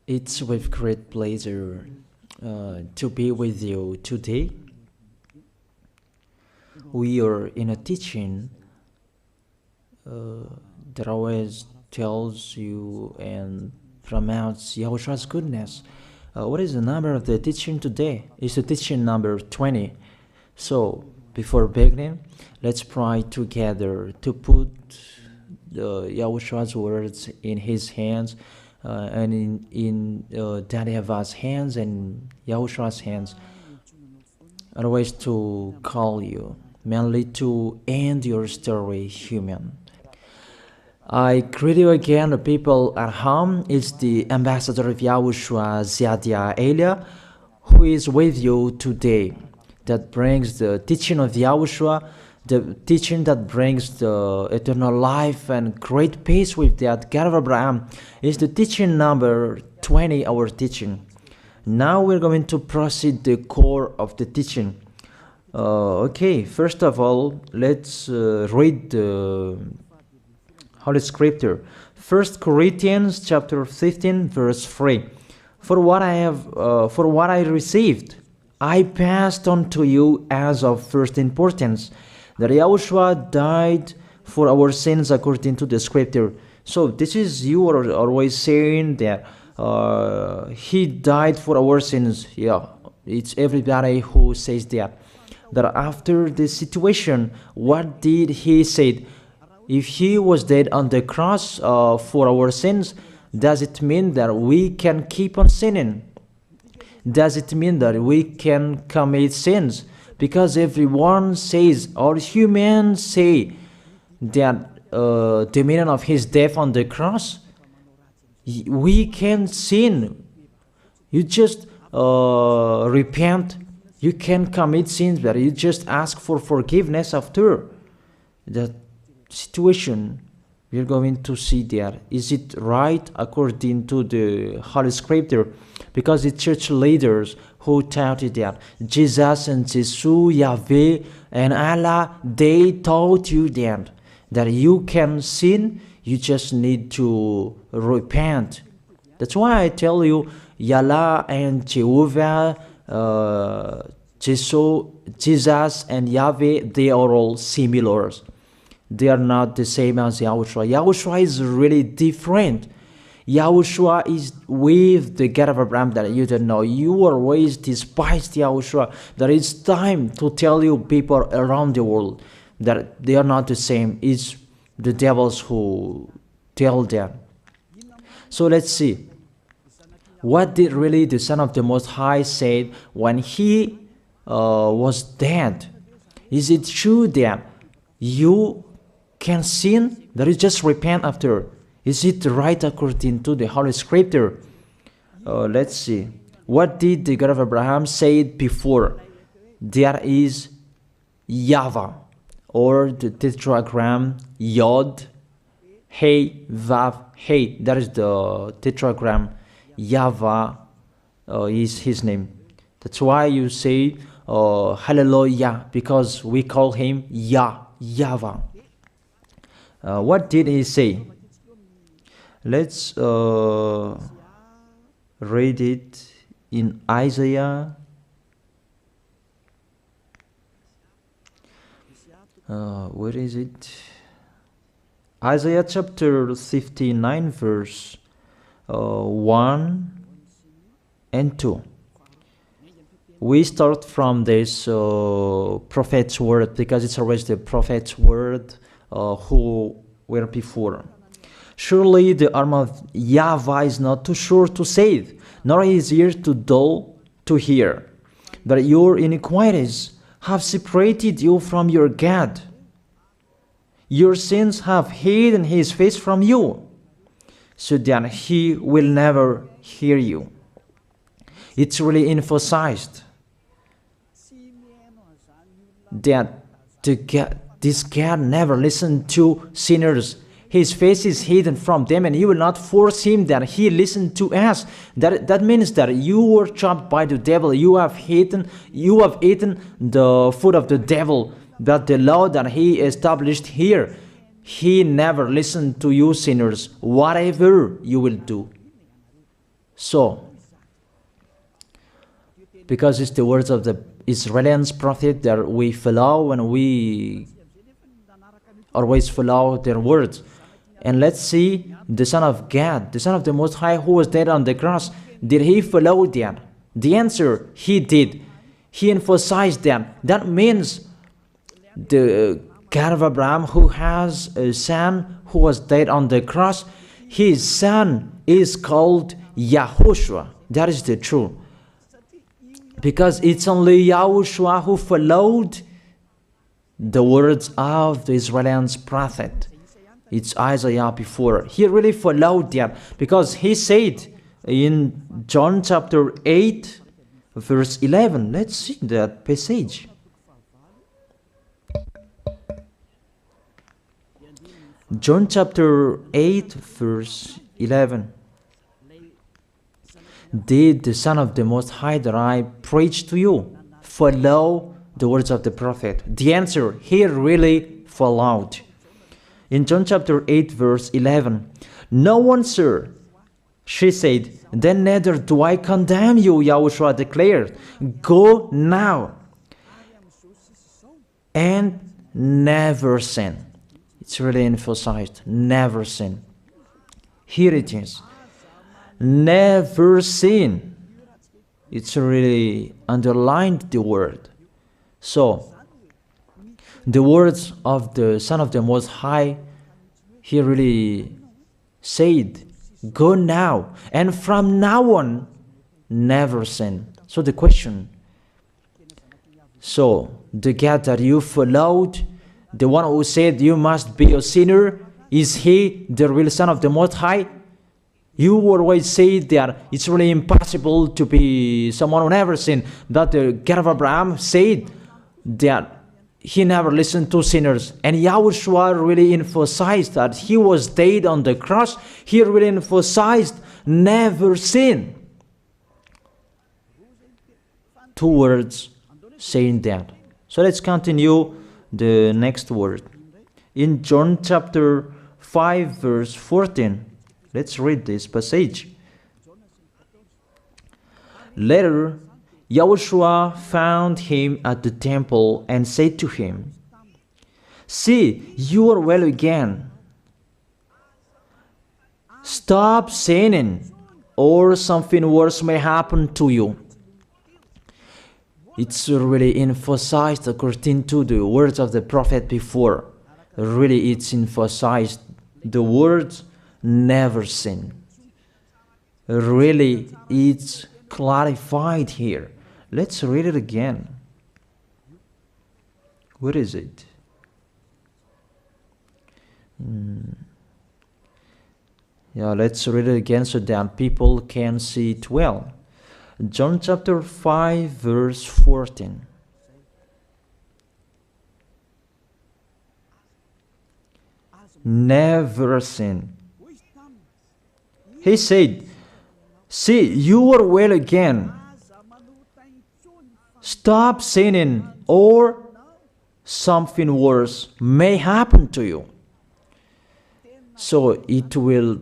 It's with great pleasure to be with you today. We are in a teaching that always tells you and promotes Yahushua's goodness. What is the number of the teaching today? It's the teaching number 20. So, before beginning, let's pray together to put Yahushua's words in his hands and in Daddy Ava's hands and Yahushua's hands. Otherwise, to call you, mainly to end your story human. I greet you again, the people at home. It's the ambassador of Yahushua, Ziadia Elia, who is with you today. That brings the teaching of Yahushua, the teaching that brings the eternal life and great peace with that God of Abraham. Is the teaching number 20, our teaching. Now we're going to proceed the core of the teaching. Okay, first of all, let's read the Holy Scripture. 1 Corinthians chapter 15, verse 3. For what I received, I passed on to you as of first importance, that Yahushua died for our sins according to the Scripture. So this is, you are always saying that he died for our sins. Yeah, it's everybody who says that. That after the situation, what did he say? If he was dead on the cross for our sins, does it mean that we can keep on sinning? Does it mean that we can commit sins? Because everyone says, or humans say, that the meaning of his death on the cross, we can sin. You just repent. You can commit sins, but you just ask for forgiveness after that situation. We're going to see there. Is it right according to the Holy Scripture? Because the church leaders who taught it that Jesus and Jesus, Yahweh and Allah, they taught you that you can sin, you just need to repent. That's why I tell you, Yahweh and Jehovah, Jesus and Yahweh, they are all similar. They are not the same as Yahushua. Yahushua is really different. Yahushua is with the God of Abraham that you don't know. You always despised Yahushua. That it's time to tell you people around the world that they are not the same. It's the devils who tell them. So let's see. What did really the Son of the Most High say when he was dead? Is it true that you can sin? That is just repent after. Is it right according to the Holy Scripture? Let's see. What did the God of Abraham say before? There is YAHVAH, or the tetragram Yod, Hey, Vav, Hey. That is the tetragram. YAHVAH is his name. That's why you say Hallelujah, because we call him YAHVAH. What did he say? Let's read it in Isaiah. Where is it? Isaiah chapter 59, verse 1 and 2. We start from this prophet's word, because it's always the prophet's word who were before. Surely the arm of YAHVAH is not too short to save, nor his ear too dull to hear. But your iniquities have separated you from your God. Your sins have hidden his face from you, so that he will never hear you. It's really emphasized that this God never listened to sinners. His face is hidden from them, and you will not force him that he listen to us. That means that you were trapped by the devil. You have eaten the food of the devil. That the law that he established here, he never listened to you sinners, whatever you will do. So, because it's the words of the Israeli prophet that we follow, and we always follow their words. And let's see the Son of God, the Son of the Most High, who was dead on the cross. Did he follow that? The answer, he did. He emphasized that. That means the God of Abraham, who has a son who was dead on the cross, his son is called YAHOSHUAH. That is the truth. Because it's only YAHOSHUAH who followed the words of the Israeli prophet. It's Isaiah before. He really followed that, because he said in John chapter 8, verse 11. Let's see that passage. John chapter 8, verse 11. Did the Son of the Most High that I preach to you follow the words of the prophet? The answer, he really followed. In John chapter 8, verse 11, no one, sir, she said, then neither do I condemn you, YAHOSHUAH declared. Go now and never sin. It's really emphasized, never sin. Here it is. Never sin. It's really underlined the word. So, the words of the Son of the Most High, he really said, go now, and from now on, never sin. So the question, so the God that you followed, the one who said you must be a sinner, is he the real Son of the Most High? You always say that it's really impossible to be someone who never sinned. But the God of Abraham said that he never listened to sinners. And YAHOSHUAH really emphasized that he was dead on the cross. He really emphasized never sin. Two words saying that. So let's continue the next word. In John chapter 5, verse 14. Let's read this passage. Later, YAHOSHUAH found him at the temple and said to him, see, you are well again. Stop sinning, or something worse may happen to you. It's really emphasized according to the words of the prophet before. Really, it's emphasized the words never sin. Really, it's clarified here. Let's read it again. Where is it? Yeah, let's read it again so that people can see it well. John chapter 5, verse 14. Never sin. He said, see, you are well again. Stop sinning, or something worse may happen to you. So it will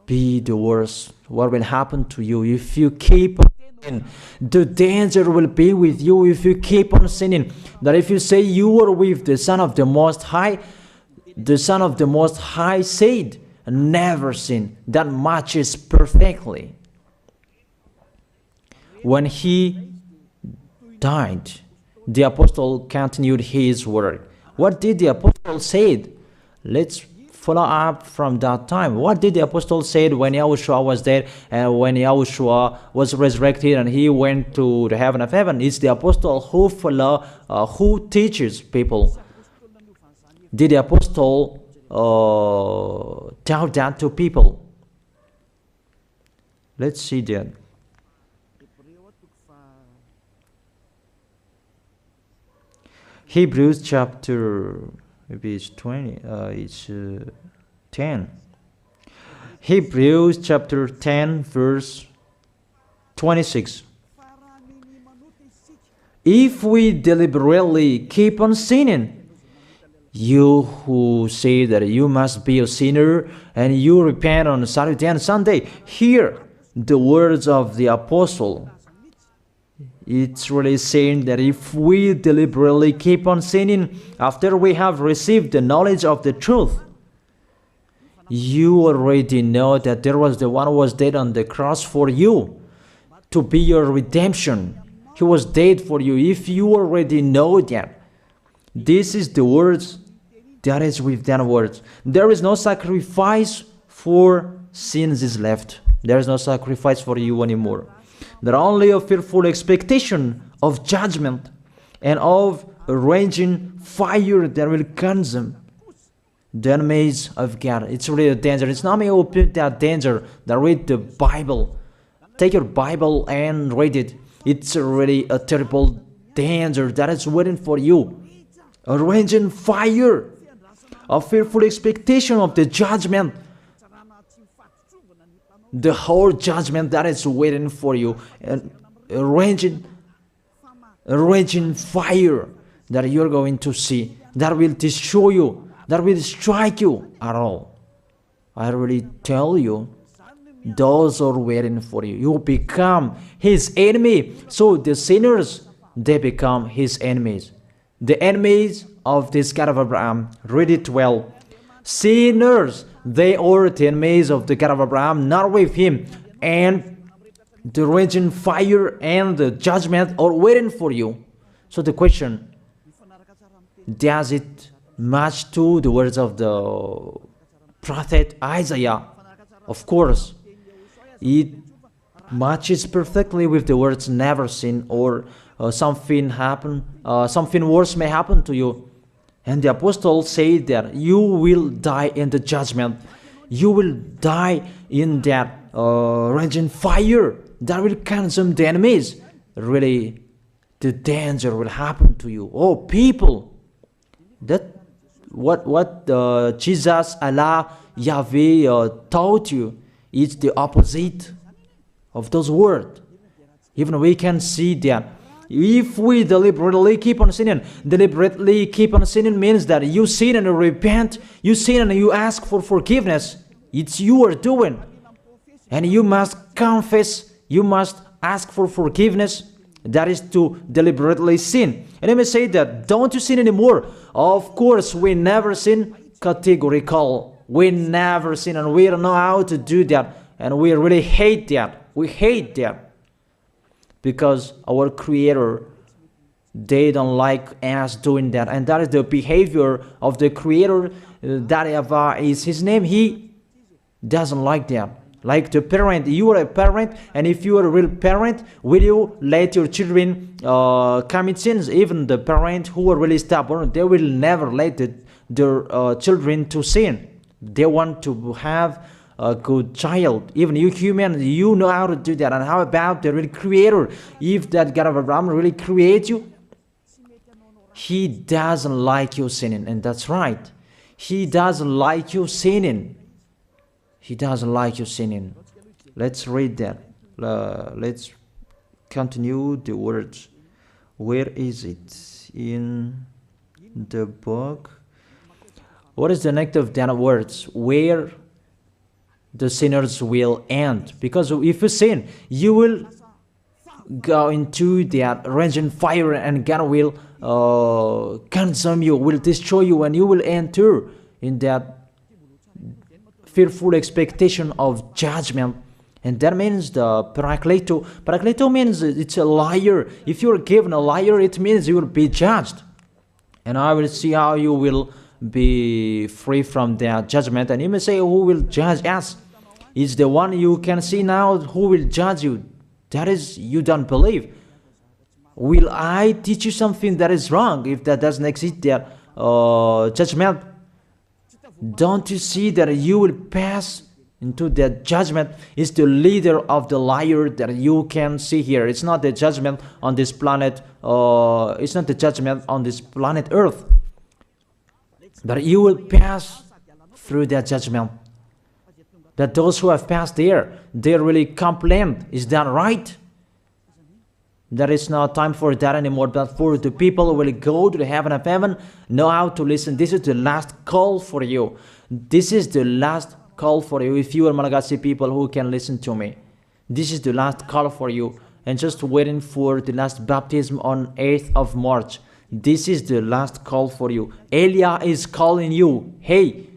be the worst. What will happen to you if you keep on sinning? The danger will be with you if you keep on sinning. That if you say you are with the Son of the Most High, the Son of the Most High said, never sin. That matches perfectly. When he died, the apostle continued his work. What did the apostle say? Let's follow up from that time. What did the apostle say when YAHOSHUAH was dead and when YAHOSHUAH was resurrected and he went to the heaven of heaven? It's the apostle who teaches people. Did the apostle tell that to people? Let's see that. Hebrews chapter, maybe it's 20, it's 10. Hebrews chapter 10, verse 26. If we deliberately keep on sinning, you who say that you must be a sinner and you repent on Saturday and Sunday, here the words of the apostle. It's really saying that if we deliberately keep on sinning after we have received the knowledge of the truth, you already know that there was the one who was dead on the cross for you to be your redemption. He was dead for you. If you already know that, this is the words that is with that words. There is no sacrifice for sins is left. There is no sacrifice for you anymore. There are only a fearful expectation of judgment and of a raging fire that will consume the enemies of God. It's really a danger. It's not me who put that danger that read the Bible. Take your Bible and read it. It's really a terrible danger that is waiting for you. A raging fire, a fearful expectation of the judgment. The whole judgment that is waiting for you, and a raging fire that you're going to see, that will destroy you, that will strike you at all. I really tell you, those are waiting for you. You become his enemy. So the sinners, they become his enemies. The enemies of this God of Abraham. Read it well. Sinners, they are the enemies of the God of Abraham, not with him. And the raging fire and the judgment are waiting for you. So the question, does it match to the words of the prophet Isaiah? Of course, it matches perfectly with the words never sin, or something worse may happen to you. And the apostle said that you will die in the judgment. You will die in that raging fire that will consume the enemies. Really, the danger will happen to you. Oh, people, that what Jesus, Allah, Yahweh taught you is the opposite of those words. Even we can see that. If we deliberately keep on sinning means that you sin and you repent, you sin and you ask for forgiveness. It's you are doing. And you must confess, you must ask for forgiveness. That is to deliberately sin. And let me say that, don't you sin anymore? Of course, we never sin categorical. We never sin, and we don't know how to do that. And we really hate that. We hate that. Because our Creator, they don't like us doing that. And that is the behavior of the Creator. That YAHVAH is his name. He doesn't like that. Like the parent, you are a parent, and if you are a real parent, will you let your children commit sins? Even the parent who are really stubborn, they will never let their children to sin. They want to have a good child. Even you human, you know how to do that. And how about the real Creator? If that God of Abraham really creates you, he doesn't like you sinning. And that's right. He doesn't like you sinning. He doesn't like you sinning. Let's read that. Let's continue the words. Where is it? In the book. What is the next of that words? Where the sinners will end. Because if you sin, you will go into that raging fire, and God will consume you, will destroy you, and you will enter in that fearful expectation of judgment. And that means the parakleto. Parakleto means it's a liar. If you're given a liar, it means you will be judged. And I will see how you will be free from that judgment. And you may say, who will judge us? It's the one you can see now who will judge you. That is, you don't believe. Will I teach you something that is wrong if that doesn't exist there? Judgment. Don't you see that you will pass into that judgment? Is the leader of the liar that you can see here. It's not the judgment on this planet. It's not the judgment on this planet Earth. But you will pass through that judgment. That those who have passed there, they really complain. Is that right? There is no time for that anymore. But for the people who will go to the heaven of heaven, know how to listen. This is the last call for you. This is the last call for you. If you are Malagasy people who can listen to me, This is the last call for you. And just waiting for the last baptism on 8th of March. This is the last call for you. Elia is calling you. Hey,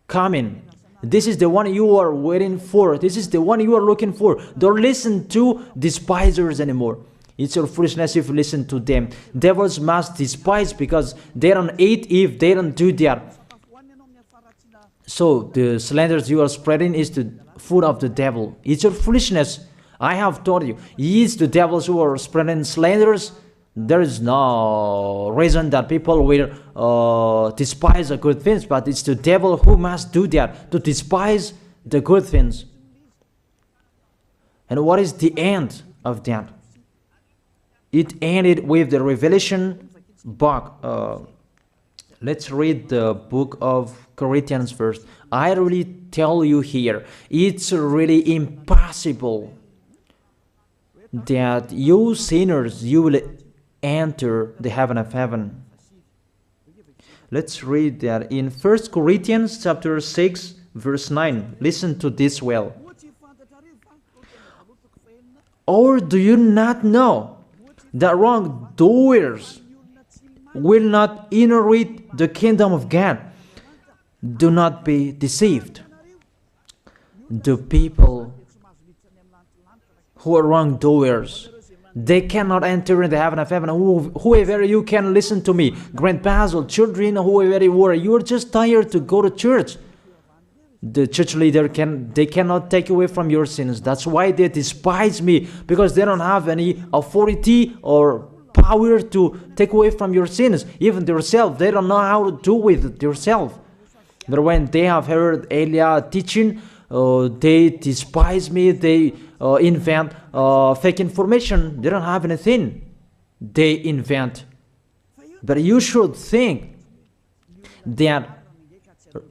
come in. This is the one you are waiting for. This is the one you are looking for. Don't listen to despisers anymore. It's your foolishness if you listen to them. Devils must despise because they don't eat if they don't do that. So the slanders you are spreading is the food of the devil. It's your foolishness. I have told you. It's the devils who are spreading slanders. There is no reason that people will despise the good things, but it's the devil who must do that, to despise the good things. And what is the end of that? It ended with the Revelation book. Let's read the book of Corinthians first. I really tell you here, it's really impossible that you sinners, you will enter the heaven of heaven. Let's read that in 1 Corinthians chapter 6, verse 9. Listen to this well. Or do you not know that wrongdoers will not inherit the kingdom of God? Do not be deceived. The people who are wrongdoers, they cannot enter in the heaven of heaven. Whoever you can listen to me, grandpas or children, whoever you are, you are just tired to go to church. The church leader they cannot take away from your sins. That's why they despise me, because they don't have any authority or power to take away from your sins. Even themselves, they don't know how to do with themselves. But when they have heard Elia teaching, they despise me. They invent fake information. They don't have anything. They invent. But you should think that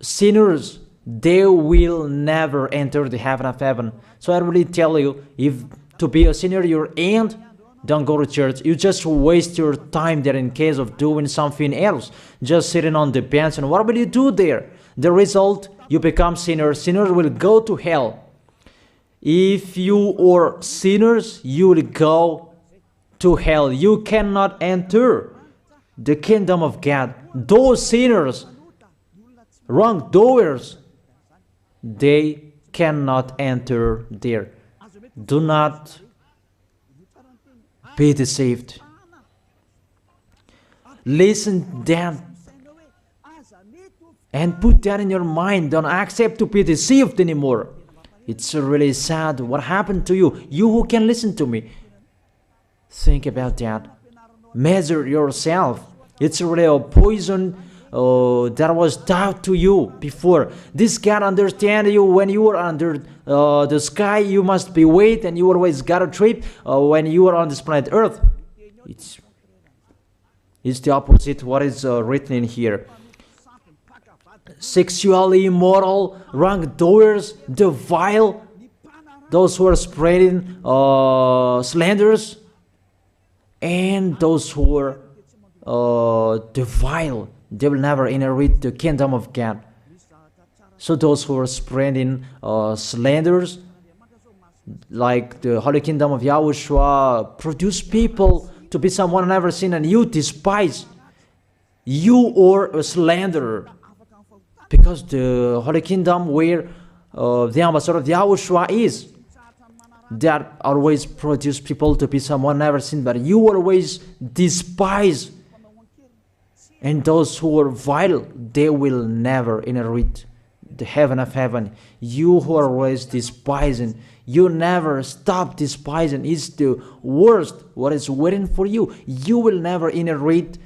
sinners, they will never enter the heaven of heaven. So I really tell you, if to be a sinner you're in, don't go to church. You just waste your time there in case of doing something else. Just sitting on the bench, and what will you do there? The result, you become sinners. Sinners will go to hell. If you are sinners, you will go to hell. You cannot enter the kingdom of God. Those sinners, wrongdoers, they cannot enter there. Do not be deceived. Listen then and put that in your mind. Don't accept to be deceived anymore. It's really sad what happened to you. You who can listen to me, think about that. Measure yourself. It's really a poison that was taught to you before. This God understands you when you are under the sky. You must be wait, and you always got a trip when you are on this planet Earth. It's the opposite what is written in here. Sexually immoral, wrongdoers, the vile, those who are spreading slanders, and those who are the vile, they will never inherit the kingdom of God. So those who are spreading slanders, like the Holy Kingdom of YAHOSHUAH, produce people to be someone never seen, and you despise. You are a slanderer. Because the Holy Kingdom where the ambassador of YAHOSHUAH is, that always produce people to be someone never seen, but you always despise. And those who are vile, they will never inherit the heaven of heaven. You who are always despising, you never stop despising. It's the worst what is waiting for you. You will never inherit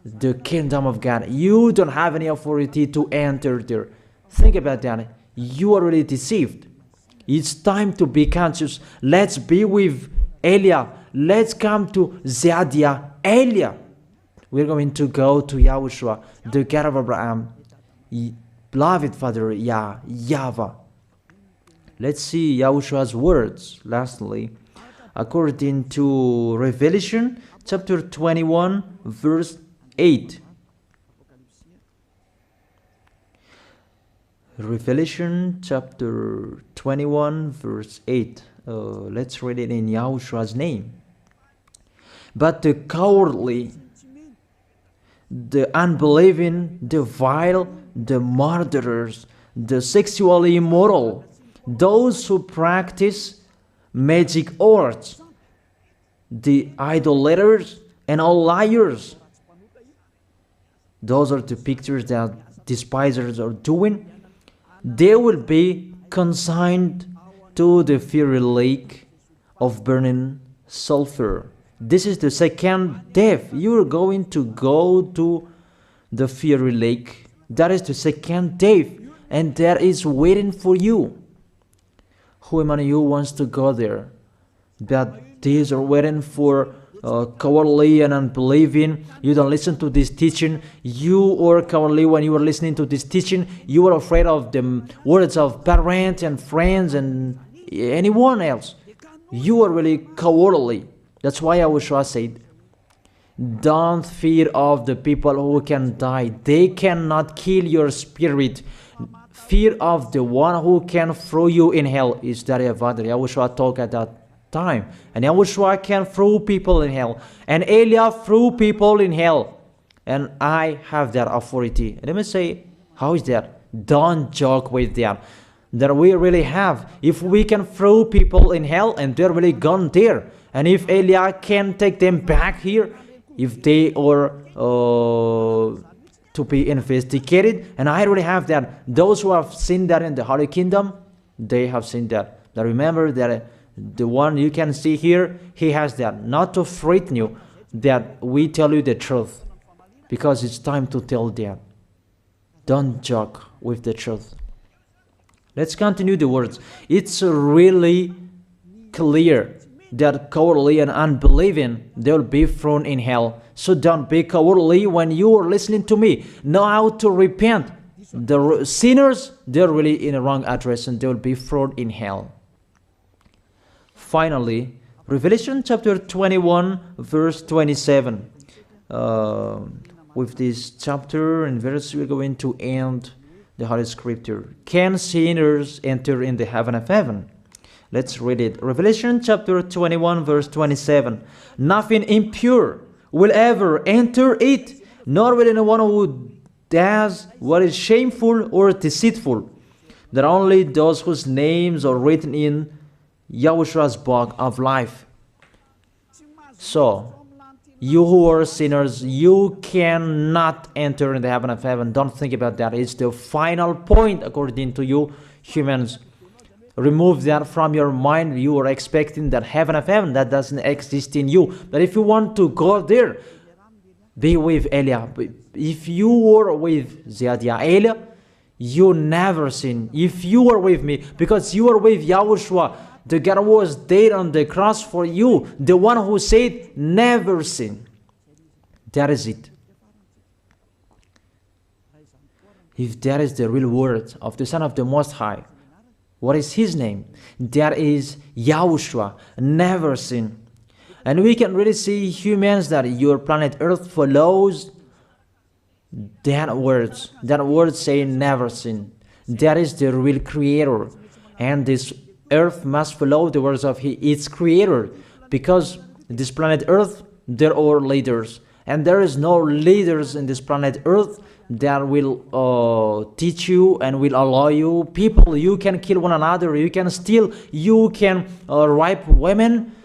the kingdom of God. You don't have any authority to enter there. Think about that. You are already deceived. It's time to be conscious. Let's be with Elia. Let's come to Zadiah. Elia. We're going to go to YAHOSHUAH, the God of Abraham, beloved Father YAHVAH. Let's see YAHOSHUAH's words. Lastly, according to Revelation chapter 21, verse 8. Revelation chapter 21 verse 8. Let's read it in Yahushua's name. But the cowardly, the unbelieving, the vile, the murderers, the sexually immoral, those who practice magic arts, the idolaters, and all liars. Those are the pictures that despisers are doing. They will be consigned to the fiery lake of burning sulfur. This is the second death. You are going to go to the fiery lake. That is the second death, and that is waiting for you. Who among you wants to go there? But these are waiting for cowardly and unbelieving. You don't listen to this teaching. You are cowardly when you are listening to this teaching. You are afraid of the words of parents and friends and anyone else. You are really cowardly. That's why YAHOSHUAH said, don't fear of the people who can die. They cannot kill your spirit. Fear of the one who can throw you in hell. Is that YAHOSHUAH talked at that time. And YAHOSHUAH can throw people in hell. And Elia threw people in hell. And I have that authority. Let me say, how is that? Don't joke with that. That we really have. If we can throw people in hell and they're really gone there. And if Elia can take them back here, if they are to be investigated, and I really have that. Those who have seen that in the Holy Kingdom, they have seen that. Now remember that the one you can see here, he has that. Not to frighten you, that we tell you the truth, because it's time to tell that. Don't joke with the truth. Let's continue the words. It's really clear that cowardly and unbelieving, they'll be thrown in hell. So don't be cowardly when you are listening to me. Know how to repent. The sinners, they're really in the wrong address and they'll be thrown in hell. Finally, Revelation chapter 21 verse 27. With this chapter and verse, we're going to end the Holy Scripture. Can sinners enter in the heaven of heaven? Let's read it. Revelation chapter 21 verse 27. Nothing impure will ever enter it, nor will anyone who does what is shameful or deceitful. That only those whose names are written in YAHOSHUAH's book of life. So, you who are sinners, you cannot enter in the heaven of heaven. Don't think about that. It's the final point according to you humans. Remove that from your mind. You are expecting that heaven of heaven that doesn't exist in you. But if you want to go there, be with Elia. If you were with Elia, you never sin. If you are with me, because you are with YAHOSHUAH, the God was dead on the cross for you, the one who said never sin. That is it. If that is the real word of the Son of the Most High, what is his name? That is YAHOSHUAH, never sin. And we can really see humans that your planet Earth follows that words. That word saying never sin. That is the real creator. And this Earth must follow the words of its creator. Because this planet Earth, there are leaders. And there is no leaders in this planet Earth that will teach you and will allow you. People, you can kill one another, you can steal, you can rape women,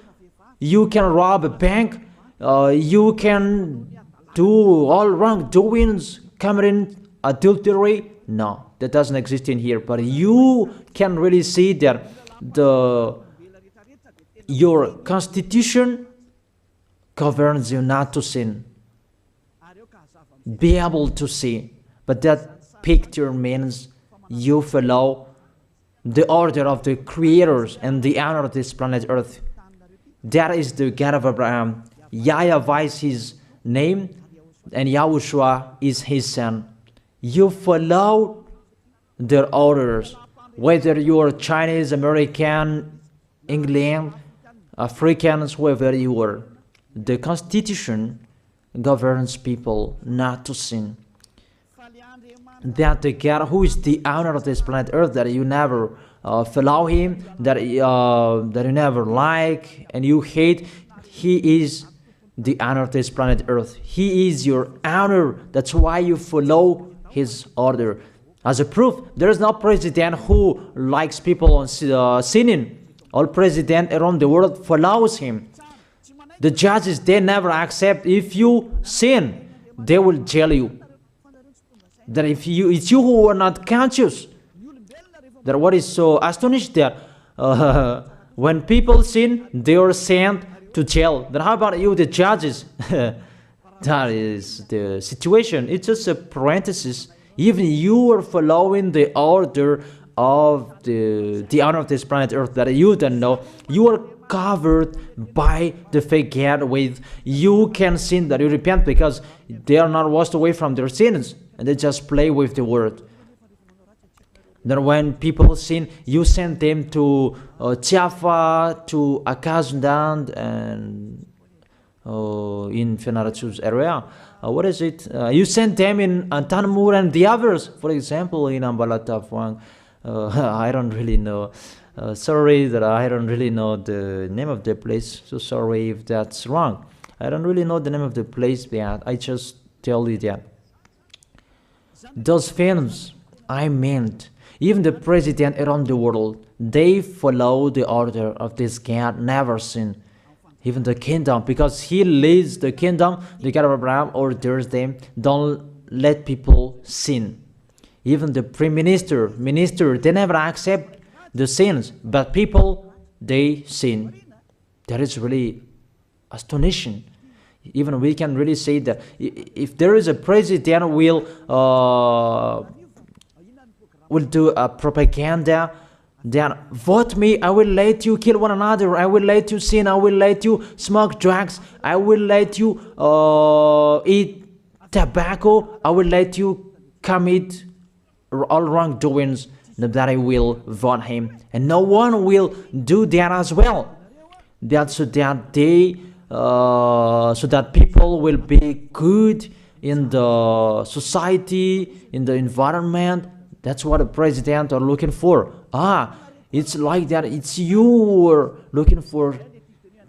you can rob a bank, you can do all wrongdoings, committing adultery. No, that doesn't exist in here. But you can really see that your constitution governs you not to sin. Be able to see. But that picture means you follow the order of the creators and the honor of this planet Earth. That is the God of Abraham. YAHVAH is his name and YAHOSHUAH is his son. You follow their orders. Whether you are Chinese, American, England, Africans, whoever you are. The Constitution governs people not to sin. that the God who is the owner of this planet Earth, that you never follow him, that you never like and you hate, he is the owner of this planet Earth. He is your owner. That's why you follow his order. As a proof, there is no president who likes people on sinning. All president around the world follows him. The judges, they never accept if you sin, they will jail you. That if it's you who are not conscious. That what is so astonished that when people sin, they are sent to jail. Then how about you, the judges? That is the situation. It's just a parenthesis. Even you are following the order of the owner of this planet Earth that you don't know. You are covered by the fake God with you can sin, that you repent, because they are not washed away from their sins and they just play with the word. Then when people sin, you send them to YAHVAH, to Akazundand, and in Fenarachu's area. What is it? You send them in Tanmur and the others. For example, in Ambalatafwang. I don't really know. Sorry that I don't really know the name of the place. So sorry if that's wrong. I don't really know the name of the place, but I just tell you that. Those films, I meant, even the president around the world, they follow the order of this God, never sin. Even the kingdom, because he leads the kingdom, the God of Abraham orders them, don't let people sin. Even the prime minister, they never accept the sins, but people, they sin. That is really astonishing. Even we can really say that if there is a president will do a propaganda, then vote me, I will let you kill one another, I will let you sin, I will let you smoke drugs, I will let you eat tobacco, I will let you commit all wrongdoings, that I will vote him. And no one will do that as well. That's so that so that people will be good in the society, in the environment. That's what the president are looking for. It's like that. It's you who are looking for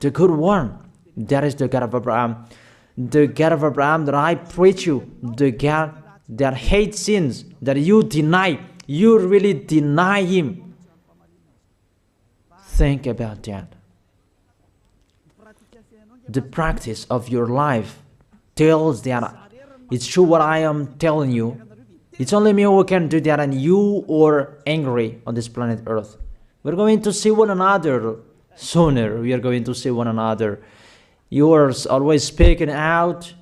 the good one. That is the God of Abraham. The God of Abraham that I preach you. The God that hates sins, that you deny. You really deny him. Think about that. The practice of your life tells that it's true what I am telling you. It's only me who can do that, and you are angry on this planet Earth. We're going to see one another sooner. We are going to see one another. You are always speaking out.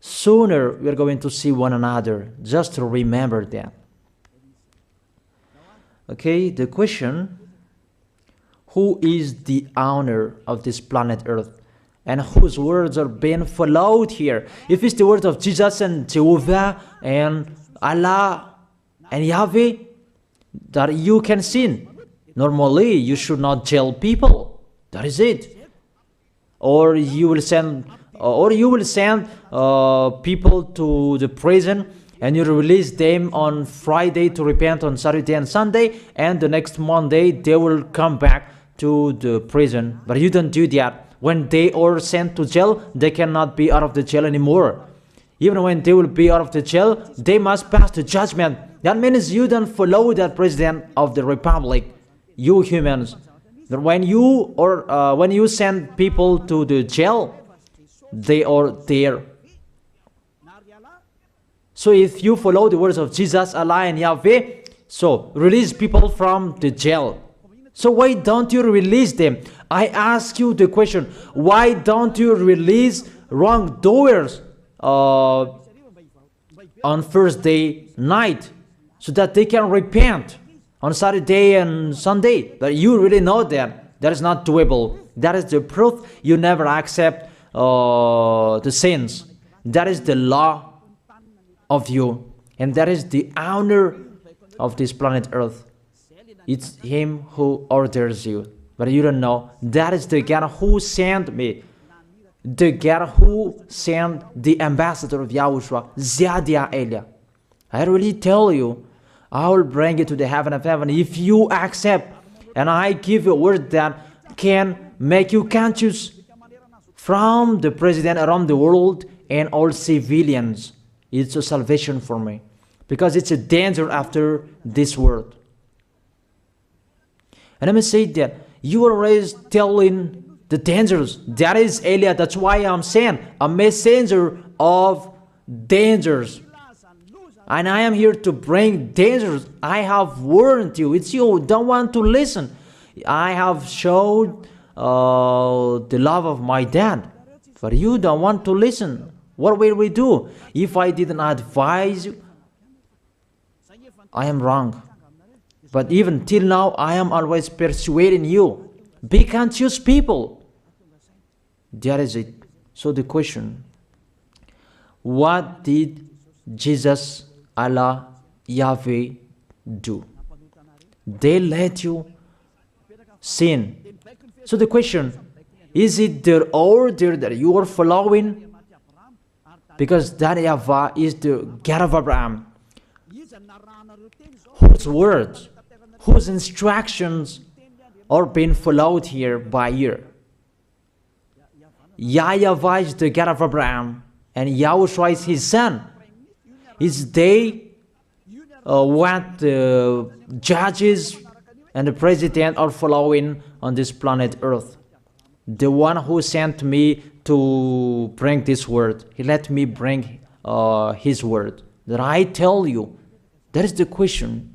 Sooner we are going to see one another. Just to remember that. Okay, the question, who is the owner of this planet Earth? And whose words are being followed here? If it's the words of Jesus and Jehovah and Allah and Yahweh, that you can sin. Normally, you should not jail people. That is it. Or you will send people to the prison, and you release them on Friday to repent on Saturday and Sunday, and the next Monday they will come back to the prison. But you don't do that. When they are sent to jail, they cannot be out of the jail anymore. Even when they will be out of the jail, they must pass the judgment. That means you don't follow that president of the republic, you humans. That when you send people to the jail, they are there. So if you follow the words of Jesus, Allah and Yahweh, so release people from the jail. So why don't you release them? I ask you the question, why don't you release wrongdoers on Thursday night so that they can repent on Saturday and Sunday? But you really know that that is not doable. That is the proof you never accept the sins. That is the law of you, and that is the owner of this planet Earth. It's him who orders you, but you don't know. That is the God who sent me, the God who sent the ambassador of Yahushua, Zadia Elia. I really tell you, I will bring you to the heaven of heaven if you accept, and I give you a word that can make you conscious from the president around the world and all civilians. It's a salvation for me, because it's a danger after this world. And let me say that you are always telling the dangers. That is Elia. That's why I'm saying a messenger of dangers. And I am here to bring dangers. I have warned you. It's you don't want to listen. I have showed the love of my dad, but you don't want to listen. What will we do? If I didn't advise you, I am wrong. But even till now, I am always persuading you. Be conscious people. That is it. So the question, what did Jesus, Allah, Yahweh do? They let you sin. So the question, is it their order that you are following? Because that YAHVAH is the God of Abraham, whose words, whose instructions are being followed here by year. YAHVAH is the God of Abraham, and YAHOSHUAH is his son. Is they what the judges and the president are following on this planet Earth. The one who sent me to bring this word, he let me bring his word. That I tell you, that is the question.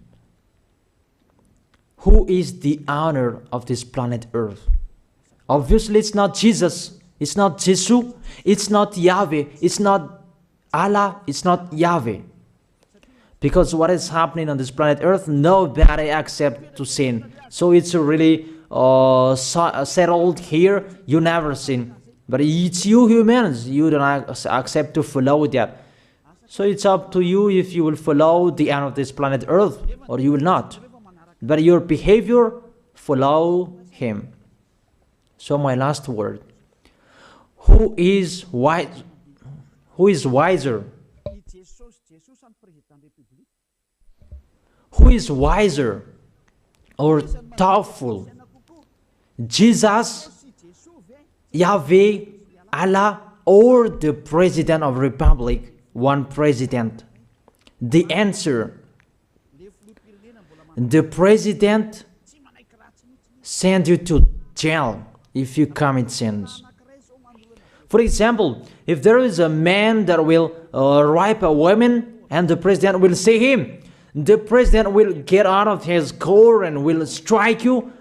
Who is the owner of this planet Earth? Obviously, it's not Jesus. It's not Jesus. It's not Yahweh. It's not Allah. It's not Yahweh. Because what is happening on this planet Earth, nobody accepts to sin. So it's really settled here. You never sin. But it's you humans. You don't accept to follow that. So it's up to you if you will follow the end of this planet Earth or you will not. But your behavior, follow him. So my last word. Who is wise? Who is wiser? Who is wiser or thoughtful? Jesus, Yahweh, Allah, or the President of Republic, one president? The answer, the president send you to jail if you commit sins. For example, if there is a man that will rape a woman and the president will see him, the president will get out of his car and will strike you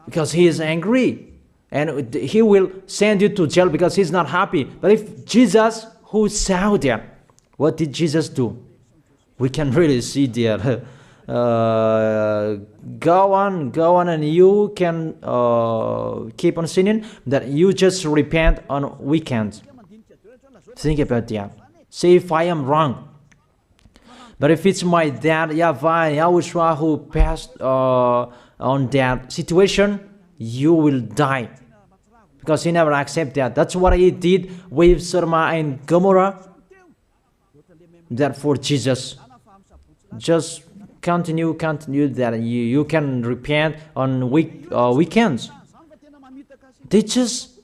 because he is angry. And he will send you to jail because he's not happy. But if Jesus, who saw that, what did Jesus do? We can really see that. Go on, and you can keep on sinning, that you just repent on weekends. Think about that. See if I am wrong. But if it's my dad, YAHVAH, YAHOSHUAH, who passed on that situation, you will die. Because he never accepted that. That's what he did with Sodom and Gomorrah. Therefore, Jesus, just continue that you can repent on weekends. They just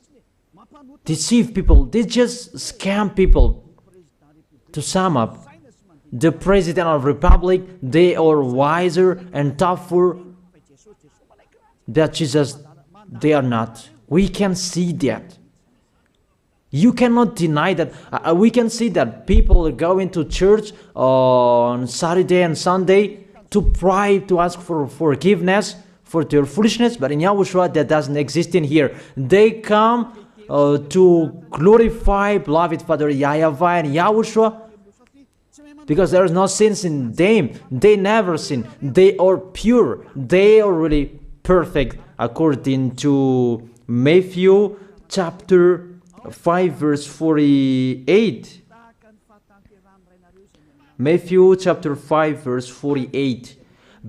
deceive people. They just scam people. To sum up, the President of the Republic, they are wiser and tougher than Jesus. They are not. We can see that. You cannot deny that. We can see that people are going to church on Saturday and Sunday to pray, to ask for forgiveness for their foolishness. But in YAHOSHUAH, that doesn't exist in here. They come to glorify beloved Father YAHVAH and YAHOSHUAH because there is no sins in them. They never sin. They are pure. They are really perfect according to Matthew chapter 5 verse 48. Matthew chapter 5 verse 48.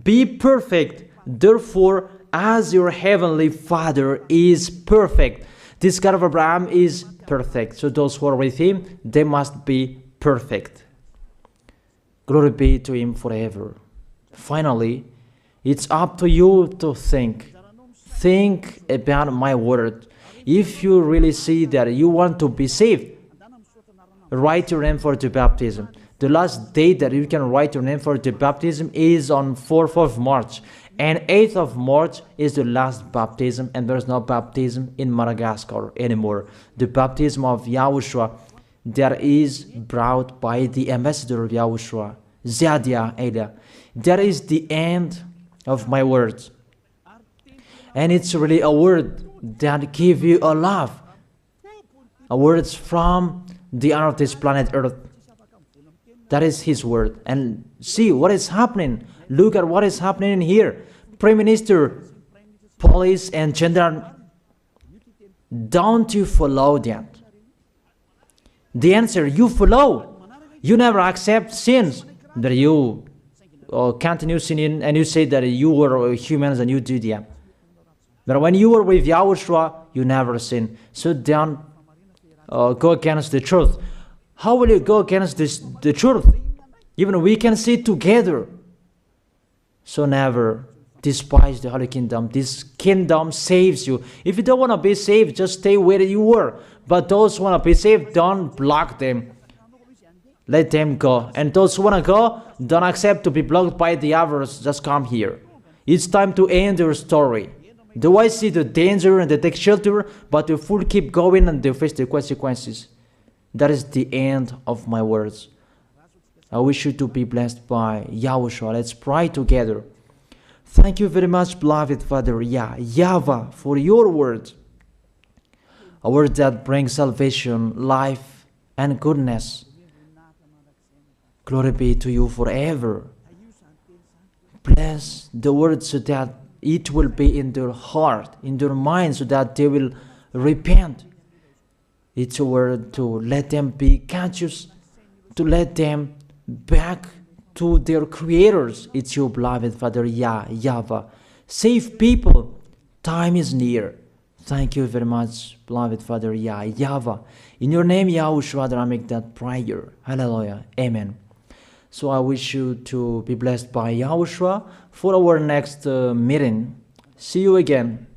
Be perfect, therefore, as your heavenly Father is perfect. This God of Abraham is perfect. So those who are with him, they must be perfect. Glory be to Him forever. Finally, it's up to you to think. Think about my word. If you really see that you want to be saved, write your name for the baptism. The last date that you can write your name for the baptism is on 4th of March. And 8th of March is the last baptism, and there's no baptism in Madagascar anymore. The baptism of YAHOSHUAH that is brought by the ambassador of YAHOSHUAH, Zadia Ada. That is the end of my words. And it's really a word that gives you a love. A words from the honor of this planet Earth. That is His word. And see what is happening. Look at what is happening in here. Prime Minister, police and gendarme, don't you follow that? The answer, you follow. You never accept sins. That you continue sinning and you say that you were humans and you do that. But when you were with YAHOSHUAH, you never sin. So don't go against the truth. How will you go against the truth? Even we can sit together. So never despise the Holy Kingdom. This kingdom saves you. If you don't want to be saved, just stay where you were. But those who want to be saved, don't block them. Let them go. And those who want to go, don't accept to be blocked by the others. Just come here. It's time to end your story. Do I see the danger and they take shelter, but the fool keep going and they face the consequences? That is the end of my words. I wish you to be blessed by YAHOSHUAH. Let's pray together. Thank you very much, beloved Father YAHVAH, for your word. A word that brings salvation, life, and goodness. Glory be to you forever. Bless the word so that it will be in their heart, in their mind, so that they will repent. It's a word to let them be conscious, to let them back to their creators. It's your beloved Father YAHVAH. Save people. Time is near. Thank you very much, beloved Father YAHVAH. In your name, YAHOSHUAH, that I make that prayer. Hallelujah. Amen. So I wish you to be blessed by YAHOSHUAH for our next meeting. See you again.